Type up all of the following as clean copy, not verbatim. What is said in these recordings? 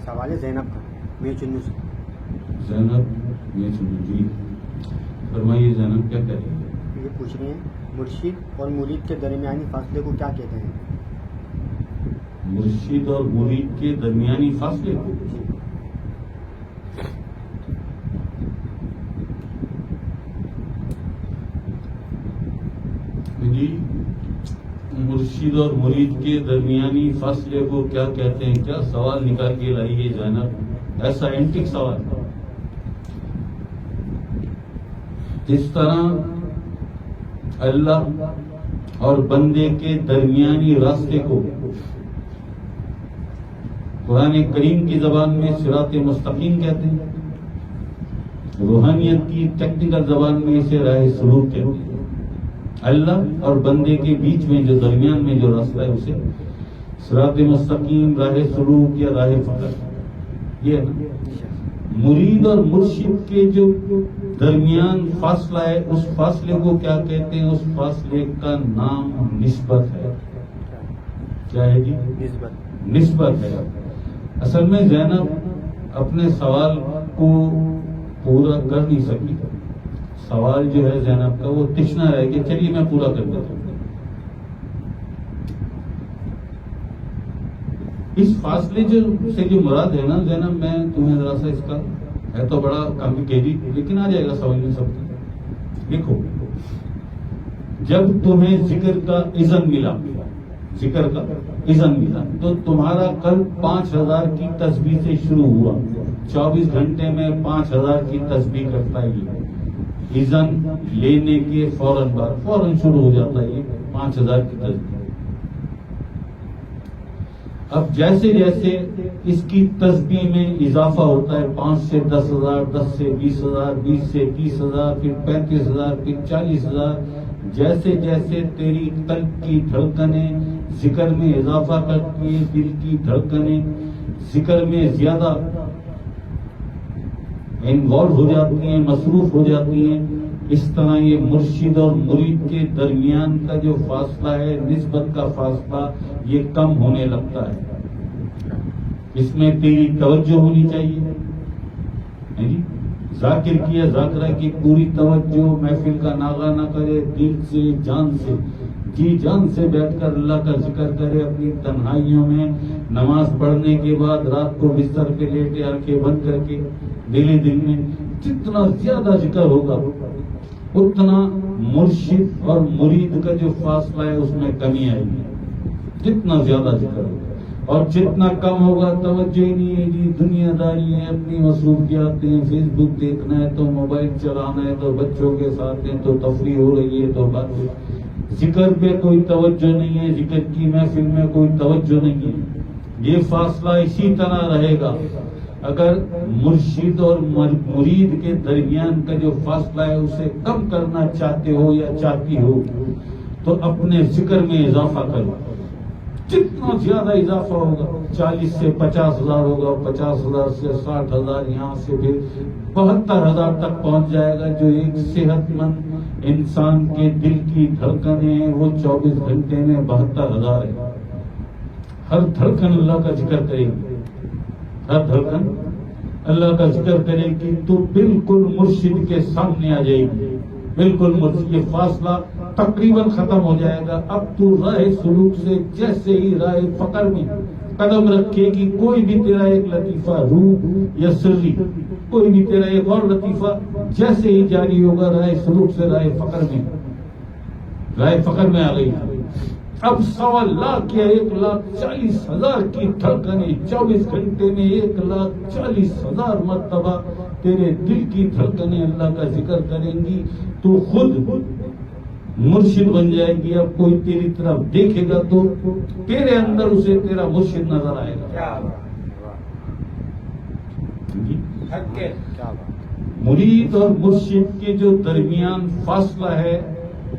سوال ہے زینب کا، میں چنو سے۔ زینب میں چنو جی، فرمائیے زینب کیا کہہ رہی ہے؟ یہ پوچھ رہے ہیں مرشد اور مرید کے درمیانی فاصلے کو کیا کہتے ہیں؟ مرشد اور مرید کے درمیانی فاصلے کو جی، مرشد اور مرید کے درمیانی فاصلے کو کیا کہتے ہیں؟ کیا سوال نکال کے لائیے زینب، ایسا اینٹک سوال۔ اس طرح اللہ اور بندے کے درمیانی راستے کو قرآن کریم کی زبان میں صراط مستقیم کہتے ہیں، روحانیت کی ٹیکنیکل زبان میں اسے راہ سلوک کہتے ہیں۔ اللہ اور بندے کے بیچ میں جو درمیان میں جو راستہ ہے اسے صراط مستقیم، راہ سلوک یا راہ فقر، یہ ہے نا۔ مرید اور مرشد کے جو درمیان فاصلہ ہے اس فاصلے کو کیا کہتے ہیں؟ اس فاصلے کا نام نسبت ہے۔ کیا ہے جی؟ نسبت ہے۔ اصل میں زینب اپنے سوال کو پورا کر نہیں سکی، سوال جو ہے زینب کا وہ تشنا رہ گیا، چلیے میں پورا کر دیتا ہوں۔ اس فاصلے سے جو مراد ہے نا زینب، میں تمہیں ذرا سا اس کا ہے تو بڑا کمپلیکیٹڈ لیکن آ جائے گا سمجھ میں سب کو۔ دیکھو، جب تمہیں ذکر کا اذن ملا تو تمہارا قلب 5000 کی تسبیح سے شروع ہوا، 24 گھنٹے میں 5000 کی تسبیح کرتا ہے۔ اذن لینے کے فوراً شروع ہو جاتا ہے یہ 5000 کی تسبیح۔ اب جیسے جیسے اس کی تسبیح میں اضافہ ہوتا ہے، 5 سے 10,000، 10 سے 20,000، 20 سے 30,000، پھر 35,000، پھر 40,000، جیسے جیسے تیری قلب کی دھڑکنیں ذکر میں اضافہ کرتی ہیں، دل کی دھڑکنیں ذکر میں زیادہ انوالو ہو جاتی ہیں، مصروف ہو جاتی ہیں، اس طرح یہ مرشد اور مرید کے درمیان کا جو فاصلہ ہے، نسبت کا فاصلہ، یہ کم ہونے لگتا ہے۔ اس میں تیری توجہ ہونی چاہیے جی، ذاکر کیا ذاکرہ کی پوری توجہ، محفل کا ناغہ نہ کرے، دل سے جان سے جی جان سے بیٹھ کر اللہ کا ذکر کرے اپنی تنہائیوں میں، نماز پڑھنے کے بعد رات کو بستر پہ لیٹے آنکھیں بند کر کے دل میں جتنا زیادہ ذکر ہوگا اتنا مرشد اور مرید کا جو فاصلہ ہے اس میں کمی آئے گی، جتنا زیادہ ذکر ہوگا، اور جتنا کم ہوگا توجہ ہی نہیں ہے جی، دنیا داری ہے، اپنی مصروفیات ہیں، فیس بک دیکھنا ہے تو موبائل چلانا ہے تو بچوں کے ساتھ ہیں تو تفریح ہو رہی ہے تو بات، ذکر پہ کوئی توجہ نہیں ہے، ذکر کی محفل میں کوئی توجہ نہیں ہے۔ یہ فاصلہ اسی طرح رہے گا۔ اگر مرشد اور مرید کے درمیان کا جو فاصلہ ہے اسے کم کرنا چاہتے ہو یا چاہتی ہو تو اپنے ذکر میں اضافہ کرو، جتنا زیادہ اضافہ ہوگا، 40 سے 50,000 ہوگا، 50,000 سے 60,000، یہاں سے پھر 72,000 تک پہنچ جائے گا۔ جو ایک صحت مند انسان کے دل کی دھڑکنیں ہیں وہ 24 گھنٹے میں 72,000 ہے۔ ہر دھڑکن اللہ کا ذکر کرے گی، ہر دھڑکن اللہ کا ذکر کرے گی تو بالکل مرشد کے سامنے آ جائے گی، بالکل مرشد، یہ فاصلہ تقریباً ختم ہو جائے گا۔ اب تو راہ سلوک سے جیسے ہی راہ فقر میں قدم رکھے گی، کوئی بھی تیرا ایک لطیفہ روح یا سری، کوئی بھی تیرا ایک اور لطیفہ جیسے ہی جاری ہوگا راہ سلوک سے راہ فقر میں آ گئی۔ اب 1.25 یا 1,40,000 کی دھڑکنیں 24 گھنٹے میں 1,40,000 مرتبہ تیرے دل کی دھڑکنیں اللہ کا ذکر کریں گی، تو خود مرشد بن جائے گی۔ اب کوئی تیری طرف دیکھے گا تو تیرے اندر اسے تیرا مرشد نظر آئے گا۔ مرید اور مرشد کے جو درمیان فاصلہ ہے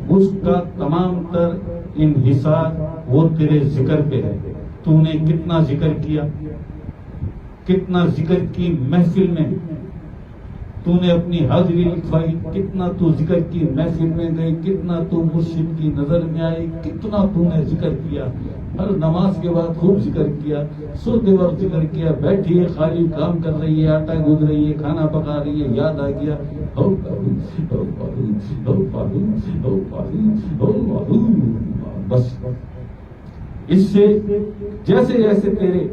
اس کا تمام تر انحصار وہ تیرے ذکر پہ ہے۔ تو نے کتنا ذکر کیا، کتنا ذکر کی محفل میں تو نے اپنی حاضری لکھوائی، کتنا تو ذکر کی محفل میں گئی، کتنا تو مرشد کی نظر میں آئی، کتنا تو نے ذکر کیا، ہر نماز کے بعد خوب ذکر کیا، سوتے وقت ذکر کیا، بیٹھی ہے خالی کام کر رہی ہے، آٹا گوندھ رہی ہے، کھانا پکا رہی ہے، یاد آ گیا بس اس سے جیسے جیسے تیرے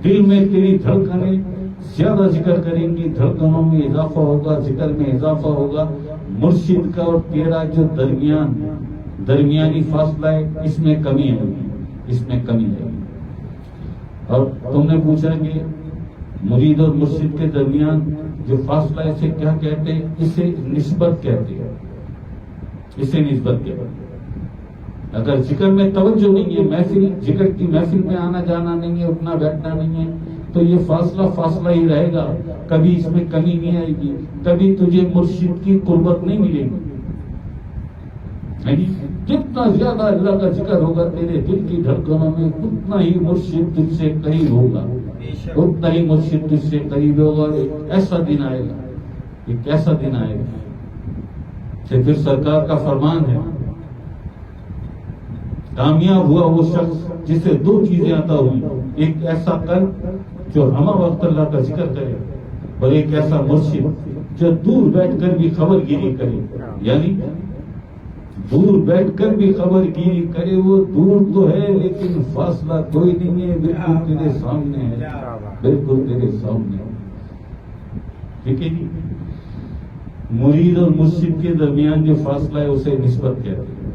دل میں تیری دھڑکنیں زیادہ ذکر کریں گی، دھڑکنوں میں اضافہ ہوگا، ذکر میں اضافہ ہوگا، مرشد کا اور تیرا جو درمیانی فاصلہ ہے اس میں کمی آئے گی، اس میں کمی آئے گی۔ اور تم نے پوچھا کہ مرید اور مرشد کے درمیان جو فاصلہ ہے اسے کیا کہتے ہیں؟ اسے نسبت کہتے ہیں، اسے نسبت کہتے ہیں۔ اگر ذکر میں توجہ نہیں ہے، محفل ذکر کی محفل میں آنا جانا نہیں ہے، اٹھنا بیٹھنا نہیں ہے، تو یہ فاصلہ ہی رہے گا، کبھی اس میں کمی نہیں آئے گی، کبھی تجھے مرشد کی قربت نہیں ملے گی۔ جتنا زیادہ اللہ کا ذکر ہوگا تیرے دل کی دھڑکنوں میں، اتنا ہی مرشد تجھ سے قریب ہوگا، اتنا ہی مرشد تجھ سے قریب ہوگا۔ ایک ایسا دن آئے گا، ایک ایسا دن آئے گا کہ پھر سرکار کا فرمان ہے، کامیاب ہوا وہ شخص جسے دو چیزیں عطا ہوئی، ایک ایسا قلب جو ہمہ وقت اللہ کا ذکر کرے، اور ایک ایسا مرشد جو دور بیٹھ کر بھی خبر گیری کرے۔ یعنی دور بیٹھ کر بھی خبر گیری کرے، وہ دور تو ہے لیکن فاصلہ کوئی نہیں ہے، بالکل تیرے سامنے ہے، بالکل تیرے سامنے ہے۔ ٹھیک ہے جی، مرید اور مرشد کے درمیان جو فاصلہ ہے اسے نسبت کہتے ہیں۔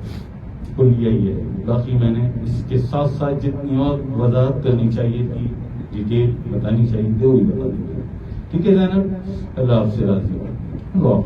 کل یہی ہے، باقی میں نے اس کے ساتھ ساتھ جتنی اور وضاحت کرنی چاہیے تھی، ڈیٹیل بتانی چاہیے تھی، وہی بتا دی۔ ٹھیک ہے زینب، اللہ آپ سے راضی ہو۔